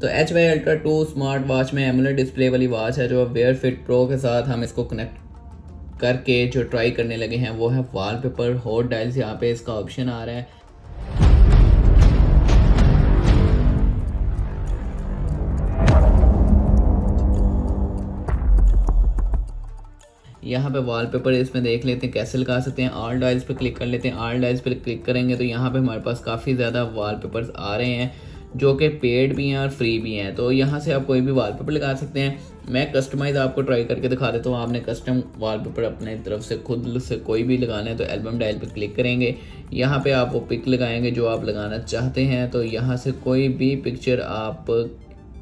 तो HY Ultra 2 smart watch में AMOLED display वाली वॉच है जो वेयर फिट प्रो के साथ हम इसको कनेक्ट करके जो ट्राई करने लगे हैं वो है वॉलपेपर हॉट डायल्स। यहाँ पे इसका ऑप्शन आ रहा है। यहाँ पे वॉलपेपर इसमें देख लेते हैं कैसे लगा सकते हैं। ऑल डायल्स पे क्लिक कर लेते हैं। ऑल डायल्स पे क्लिक करेंगे तो यहाँ पे हमारे पास काफ़ी ज़्यादा वॉलपेपर्स आ रहे हैं जो कि पेड भी हैं और फ्री भी हैं। तो यहाँ से आप कोई भी वॉलपेपर लगा सकते हैं। मैं कस्टमाइज़ आपको ट्राई करके दिखा देता हूँ। आपने कस्टम वॉलपेपर अपने तरफ से खुद से कोई भी लगाना है तो एल्बम डायल पे क्लिक करेंगे। यहाँ पे आप वो पिक लगाएंगे जो आप लगाना चाहते हैं। तो यहाँ से कोई भी पिक्चर आप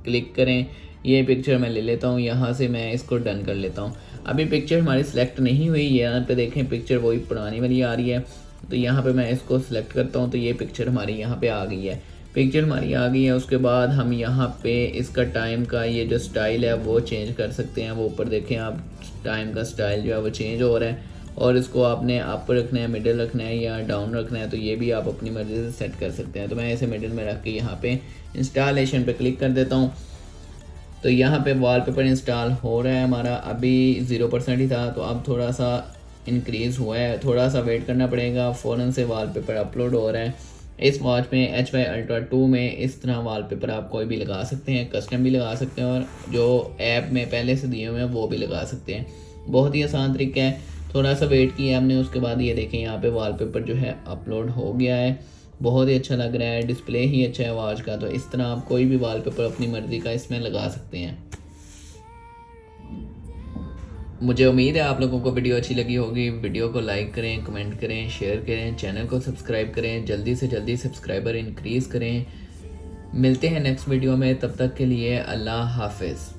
क्लिक करें। ये पिक्चर मैं ले लेता हूँ। यहाँ से मैं इसको डन कर लेता हूँ। अभी पिक्चर हमारी सिलेक्ट नहीं हुई है। यहाँ पे देखें पिक्चर वही पुरानी वाली आ रही है। तो यहाँ पे मैं इसको सिलेक्ट करता हूँ तो ये पिक्चर हमारी यहाँ पे आ गई है। पिक्चर हमारी आ गई है। उसके बाद हम यहाँ पे इसका टाइम का ये जो स्टाइल है वो चेंज कर सकते हैं। वो ऊपर देखें आप, टाइम का स्टाइल जो है वो चेंज हो रहा है और इसको आपने अप रखना है, मिडिल रखना है या डाउन रखना है तो ये भी आप अपनी मर्ज़ी से सेट कर सकते हैं। तो मैं इसे मिडिल में रख के यहाँ पे इंस्टॉलेशन पे क्लिक कर देता हूँ। तो यहाँ पे वॉलपेपर इंस्टॉल हो रहा है हमारा। अभी 0% ही था तो अब थोड़ा सा इंक्रीज़ हुआ है। थोड़ा सा वेट करना पड़ेगा। फ़ौरन से वॉलपेपर अपलोड हो रहा है। इस वॉच में HY Ultra 2 में इस तरह वॉलपेपर आप कोई भी लगा सकते हैं, कस्टम भी लगा सकते हैं और जो ऐप में पहले से दिए हुए हैं वो भी लगा सकते हैं। बहुत ही आसान तरीका है। थोड़ा सा वेट किया हमने, उसके बाद ये देखें यहाँ पे वॉलपेपर जो है अपलोड हो गया है। बहुत ही अच्छा लग रहा है। डिस्प्ले ही अच्छा है वॉच का। तो इस तरह आप कोई भी वॉलपेपर अपनी मर्ज़ी का इसमें लगा सकते हैं। मुझे उम्मीद है आप लोगों को वीडियो अच्छी लगी होगी। वीडियो को लाइक करें, कमेंट करें, शेयर करें, चैनल को सब्सक्राइब करें। जल्दी से जल्दी सब्सक्राइबर इंक्रीज़ करें। मिलते हैं नेक्स्ट वीडियो में। तब तक के लिए अल्लाह हाफिज़।